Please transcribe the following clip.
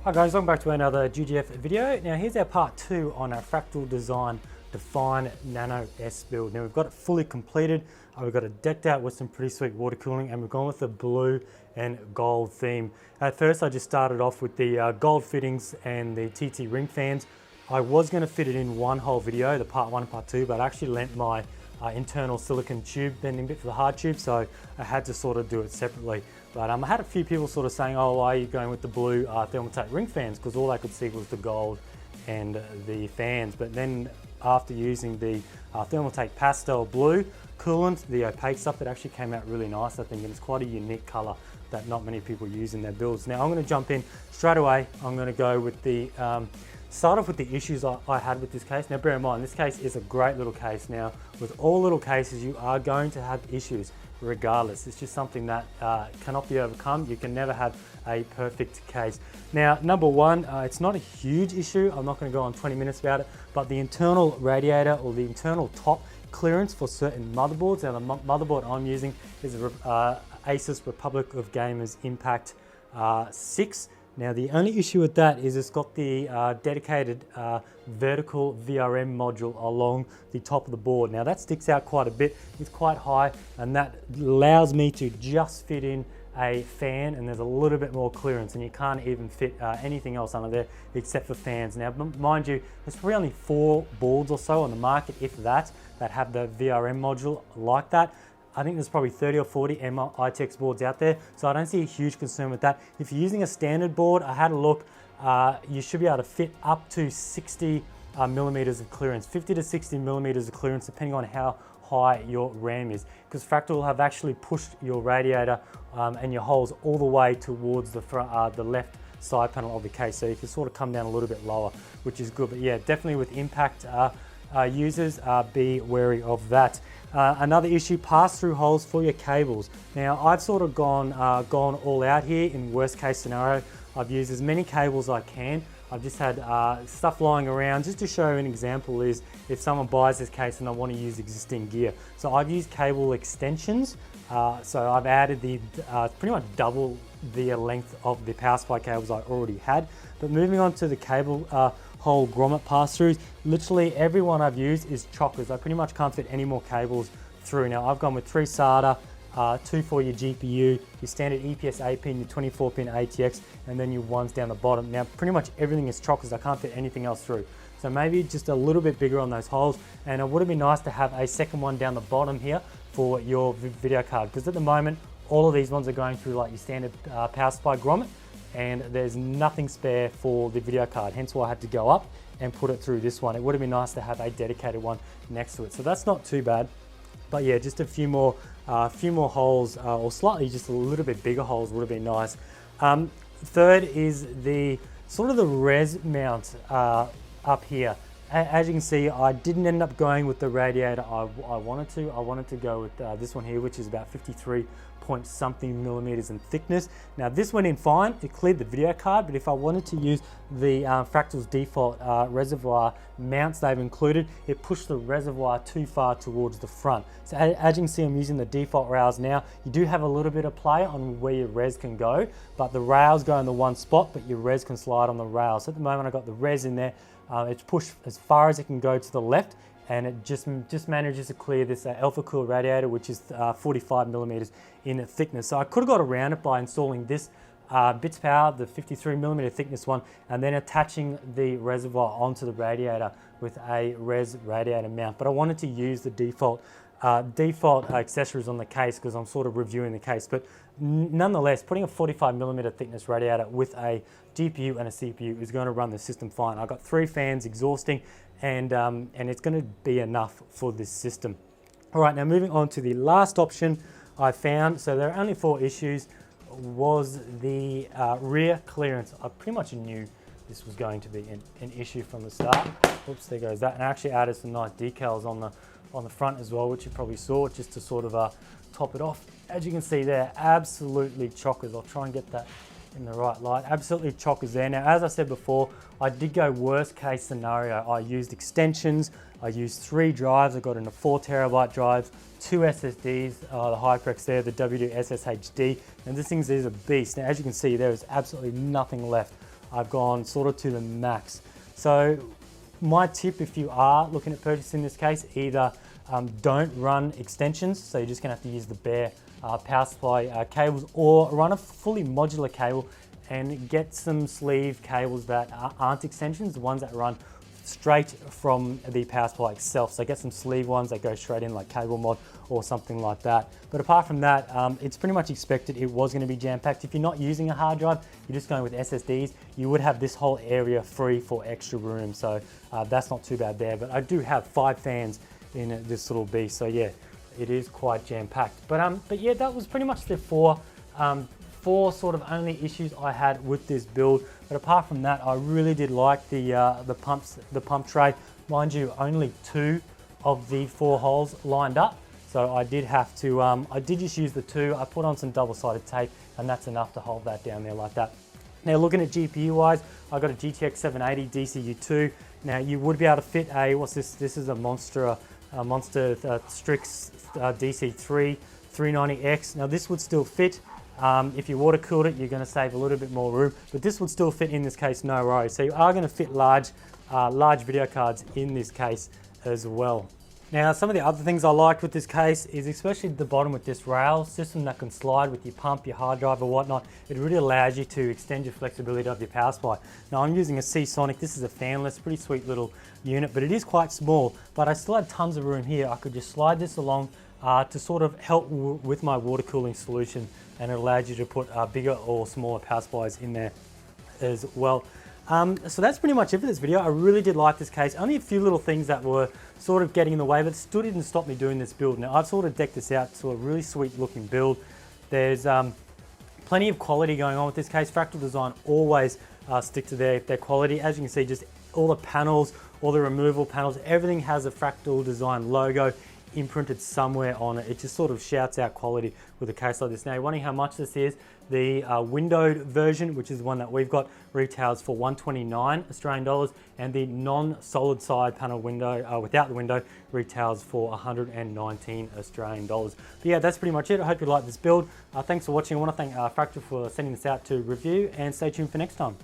Hi guys, welcome back to another GGF video. Now here's our part 2 on our Fractal Design Define Nano S build. Now we've got it fully completed. We've got it decked out with some pretty sweet water cooling, and we've gone with the blue and gold theme. At first I just started off with the gold fittings and the TT ring fans. I was going to fit it in one whole video, the part 1 and part 2, but I actually lent my internal silicon tube bending bit for the hard tube, so I had to sort of do it separately. But I had a few people sort of saying, oh, why are you going with the blue thermal ring fans? Because all I could see was the gold and the fans. But then after using the thermal pastel blue coolant, the opaque stuff, it actually came out really nice, I think, and it's quite a unique color that not many people use in their builds. Now I'm going to jump in straight away. I'm going to go with the start off with the issues I had with this case. Now bear in mind, this case is a great little case. Now with all little cases, you are going to have issues regardless. It's just something that cannot be overcome. You can never have a perfect case. Now number one, it's not a huge issue. I'm not going to go on 20 minutes about it, but the internal radiator or the internal top clearance for certain motherboards. Now the motherboard I'm using is Asus Republic of Gamers Impact 6. Now the only issue with that is it's got the dedicated vertical VRM module along the top of the board. Now that sticks out quite a bit, it's quite high, and that allows me to just fit in a fan, and there's a little bit more clearance, and you can't even fit anything else under there except for fans. Now mind you, there's probably only 4 boards or so on the market, if that have the VRM module like that. I think there's probably 30 or 40 ITX boards out there, so I don't see a huge concern with that. If you're using a standard board, I had a look, you should be able to fit up to 60 millimeters of clearance, 50 to 60 millimeters of clearance, depending on how high your RAM is, because Fractal have actually pushed your radiator and your holes all the way towards the left side panel of the case, so you can sort of come down a little bit lower, which is good. But yeah, definitely with impact users, be wary of that. Another issue, pass-through holes for your cables. Now I've sort of gone all out here in worst case scenario. I've used as many cables as I can. I've just had stuff lying around. Just to show an example is if someone buys this case and I want to use existing gear. So I've used cable extensions. So I've added the pretty much double the length of the power supply cables I already had. But moving on to the cable hole grommet pass-throughs, literally every one I've used is chockers. I pretty much can't fit any more cables through. Now I've gone with 3 SATA, 2 for your GPU, your standard EPS 8-pin, your 24-pin ATX, and then your ones down the bottom. Now pretty much everything is chockers. I can't fit anything else through. So maybe just a little bit bigger on those holes, and it would have been nice to have a second one down the bottom here for your video card, because at the moment all of these ones are going through like your standard power supply grommet, and there's nothing spare for the video card, hence why I had to go up and put it through this one. It would have been nice to have a dedicated one next to it, so that's not too bad. But yeah, just a few more holes, or slightly just a little bit bigger holes would have been nice. Third is the sort of the res mount up here. As you can see, I didn't end up going with the radiator I wanted to. I wanted to go with this one here, which is about 53 point something millimeters in thickness. Now this went in fine, it cleared the video card, but if I wanted to use the Fractal's default reservoir mounts they've included, it pushed the reservoir too far towards the front. So as you can see, I'm using the default rails now. You do have a little bit of play on where your res can go, but the rails go in the one spot, but your res can slide on the rails. So at the moment I've got the res in there. It's pushed as far as it can go to the left, and it just manages to clear this alpha cool radiator, which is 45 millimeters in thickness. So I could have got around it by installing this bits power, the 53 millimeter thickness one, and then attaching the reservoir onto the radiator with a res radiator mount. But I wanted to use the default accessories on the case because I'm sort of reviewing the case. But nonetheless, putting a 45 millimeter thickness radiator with a GPU and a CPU is going to run the system fine. I've got 3 fans exhausting, and it's going to be enough for this system. All right, now moving on to the last option I found. So there are only 4 issues. Was the rear clearance. I pretty much knew this was going to be an issue from the start. Oops, there goes that. And I actually added some nice decals on the front as well, which you probably saw, just to sort of top it off. As you can see there, absolutely chockers. I'll try and get that in the right light. Absolutely chockers there. Now, as I said before, I did go worst case scenario. I used extensions. I used 3 drives. I got into 4 terabyte drives, 2 SSDs, the HyperX there, the W2 SSHD, and this thing is a beast. Now, as you can see, there is absolutely nothing left I've gone sort of to the max. So my tip, if you are looking at purchasing this case, either don't run extensions, so you're just gonna have to use the bare power supply cables, or run a fully modular cable and get some sleeve cables that aren't extensions, the ones that run straight from the power supply itself. So get some sleeve ones that go straight in, like cable mod or something like that. But apart from that, it's pretty much expected it was going to be jam-packed. If you're not using a hard drive, you're just going with SSDs, you would have this whole area free for extra room. So that's not too bad there. But I do have 5 fans in this little beast. So yeah, it is quite jam-packed. But yeah, that was pretty much the four sort of only issues I had with this build. But apart from that, I really did like the pump tray. Mind you, only 2 of the 4 holes lined up. So I did have to, I did just use the 2. I put on some double-sided tape, and that's enough to hold that down there like that. Now looking at GPU wise, I got a GTX 780 DCU2. Now you would be able to fit a, what's this? This is a Monster Strix DC3 390X. Now this would still fit. If you water cooled it, you're going to save a little bit more room, but this would still fit in this case, no worries. So you are going to fit large video cards in this case as well. Now, some of the other things I liked with this case is especially the bottom with this rail system that can slide with your pump, your hard drive or whatnot. It really allows you to extend your flexibility of your power supply. Now I'm using a Seasonic. This is a fanless, pretty sweet little unit, but it is quite small, but I still had tons of room here. I could just slide this along to sort of help with my water cooling solution, and it allows you to put bigger or smaller power supplies in there as well. So that's pretty much it for this video. I really did like this case. Only a few little things that were sort of getting in the way, but still didn't stop me doing this build. Now I've sort of decked this out to a really sweet looking build. There's plenty of quality going on with this case. Fractal Design always stick to their quality. As you can see, just all the panels, all the removable panels, everything has a Fractal Design logo imprinted somewhere on it. It just sort of shouts out quality with a case like this. Now you're wondering how much this is. The windowed version, which is the one that we've got, retails for 129 Australian dollars, and the non-solid side panel window without the window retails for 119 Australian dollars. But yeah, that's pretty much it. I hope you like this build. Thanks for watching. I want to thank Fractal for sending this out to review, and stay tuned for next time.